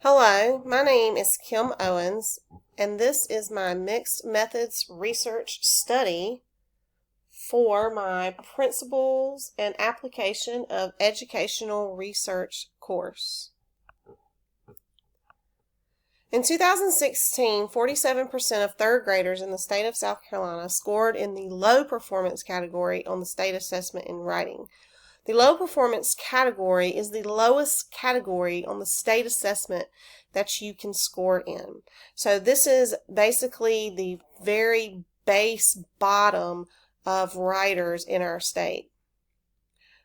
Hello, my name is Kim Owens, and this is my Mixed Methods Research Study for my Principles and Application of Educational Research course. In 2016, 47% of third graders in the state of South Carolina scored in the low performance category on the state assessment in writing. The low performance category is the lowest category on the state assessment that you can score in. So this is basically the very base bottom of writers in our state.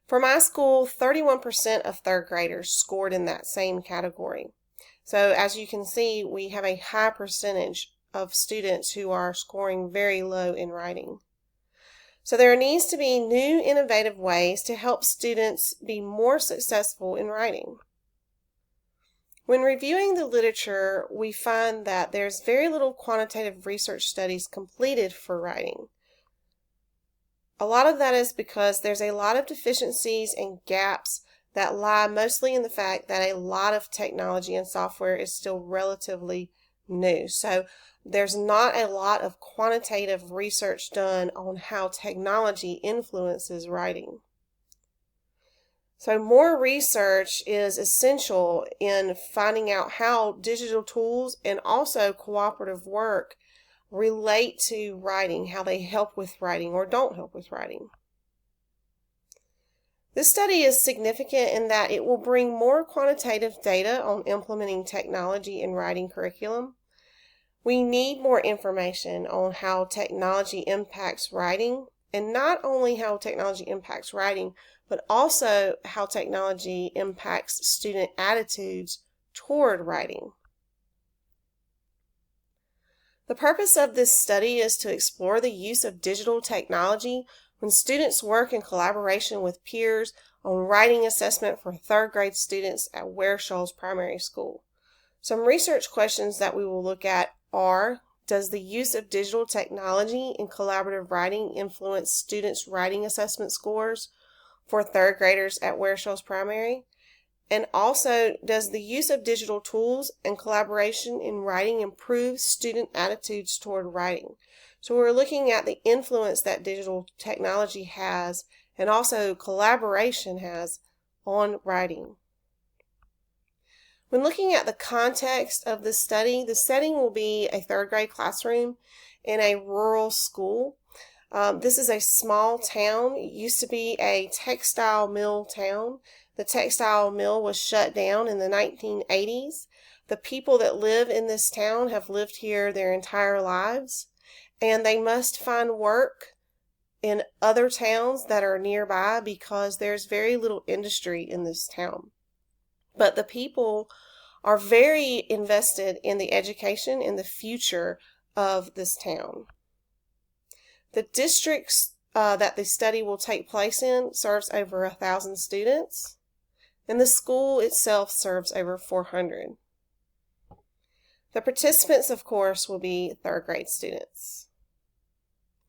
For my school, 31% of third graders scored in that same category. So as you can see, we have a high percentage of students who are scoring very low in writing. So there needs to be new innovative ways to help students be more successful in writing. When reviewing the literature, we find that there's very little quantitative research studies completed for writing. A lot of that is because there's a lot of deficiencies and gaps that lie mostly in the fact that a lot of technology and software is still relatively new. So there's not a lot of quantitative research done on how technology influences writing. So more research is essential in finding out how digital tools and also cooperative work relate to writing, how they help with writing or don't help with writing. This study is significant in that it will bring more quantitative data on implementing technology in writing curriculum. We need more information on how technology impacts writing, and not only how technology impacts writing, but also how technology impacts student attitudes toward writing. The purpose of this study is to explore the use of digital technology when students work in collaboration with peers on writing assessment for third grade students at Ware Shoals Primary School. Some research questions that we will look at are: does the use of digital technology in collaborative writing influence students' writing assessment scores for third graders at Ware Shoals Primary? And also, does the use of digital tools and collaboration in writing improve student attitudes toward writing? So we're looking at the influence that digital technology has and also collaboration has on writing. When looking at the context of this study, the setting will be a third grade classroom in a rural school. This is a small town. It used to be a textile mill town. The textile mill was shut down in the 1980s. The people that live in this town have lived here their entire lives, and they must find work in other towns that are nearby because there's very little industry in this town. But the people are very invested in the education and the future of this town. The districts that the study will take place in serves over 1,000 students, and the school itself serves over 400. The participants, of course, will be third grade students.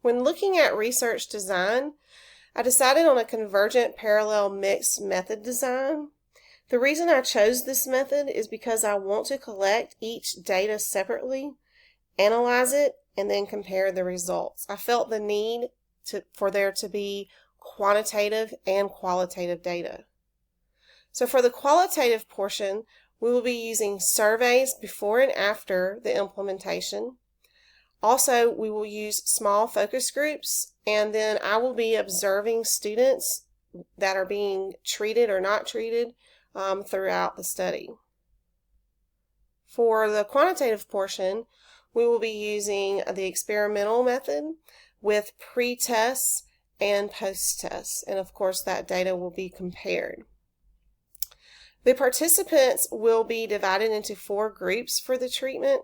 When looking at research design, I decided on a convergent parallel mixed method design. The reason I chose this method is because I want to collect each data separately, analyze it, and then compare the results. I felt the need for there to be quantitative and qualitative data. So for the qualitative portion, we will be using surveys before and after the implementation. Also, we will use small focus groups, and then I will be observing students that are being treated or not treated throughout the study. For the quantitative portion, we will be using the experimental method with pre-tests and post-tests, and of course that data will be compared. The participants will be divided into 4 groups for the treatment.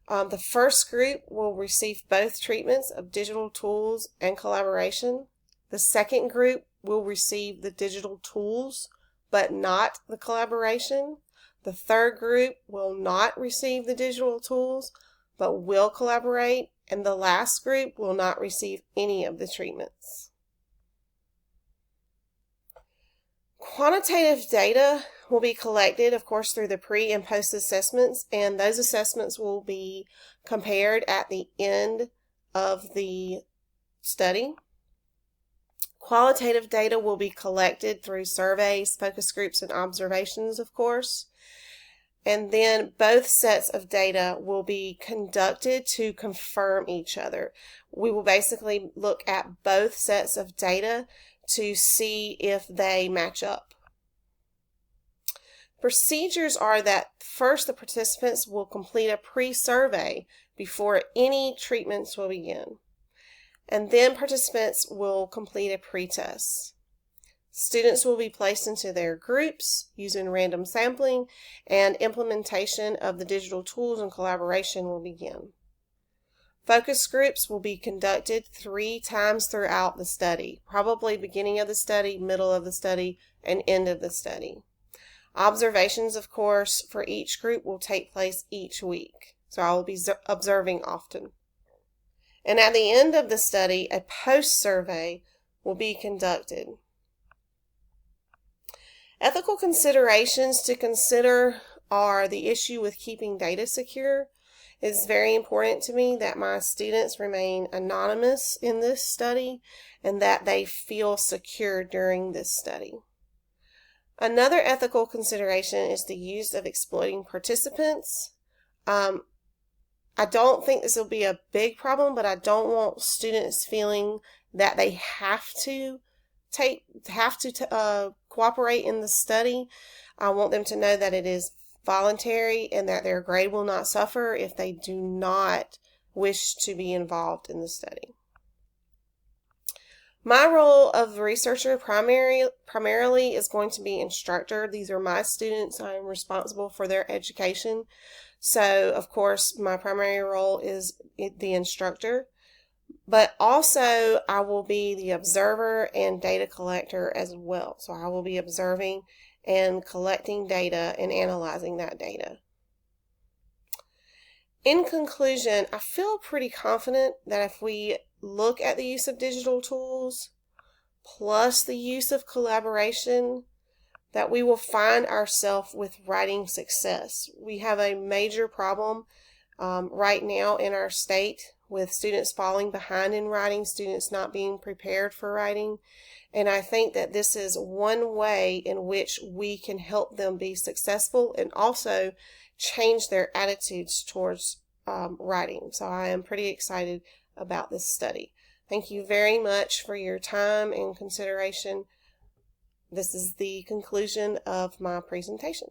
The first group will receive both treatments of digital tools and collaboration. The second group will receive the digital tools but not the collaboration. The third group will not receive the digital tools but will collaborate, and the last group will not receive any of the treatments. Quantitative data will be collected, of course, through the pre and post assessments, and those assessments will be compared at the end of the study. Qualitative data will be collected through surveys, focus groups, and observations, of course. And then both sets of data will be conducted to confirm each other. We will basically look at both sets of data to see if they match up. Procedures are that first the participants will complete a pre-survey before any treatments will begin. And then participants will complete a pretest. Students will be placed into their groups using random sampling, and implementation of the digital tools and collaboration will begin. Focus groups will be conducted 3 times throughout the study, probably beginning of the study, middle of the study, and end of the study. Observations, of course, for each group will take place each week, so I will be observing often. And at the end of the study, a post-survey will be conducted. Ethical considerations to consider are the issue with keeping data secure. It is very important to me that my students remain anonymous in this study and that they feel secure during this study. Another ethical consideration is the use of exploiting participants. I don't think this will be a big problem, but I don't want students feeling that they have to cooperate in the study. I want them to know that it is voluntary and that their grade will not suffer if they do not wish to be involved in the study. My role of researcher primarily is going to be instructor. These are my students. I am responsible for their education. So, of course, my primary role is the instructor. But also, I will be the observer and data collector as well. So I will be observing and collecting data and analyzing that data. In conclusion, I feel pretty confident that if we look at the use of digital tools plus the use of collaboration, that we will find ourselves with writing success. We have a major problem right now in our state with students falling behind in writing, students not being prepared for writing. And I think that this is one way in which we can help them be successful and also change their attitudes towards writing. So I am pretty excited about this study. Thank you very much for your time and consideration. This is the conclusion of my presentation.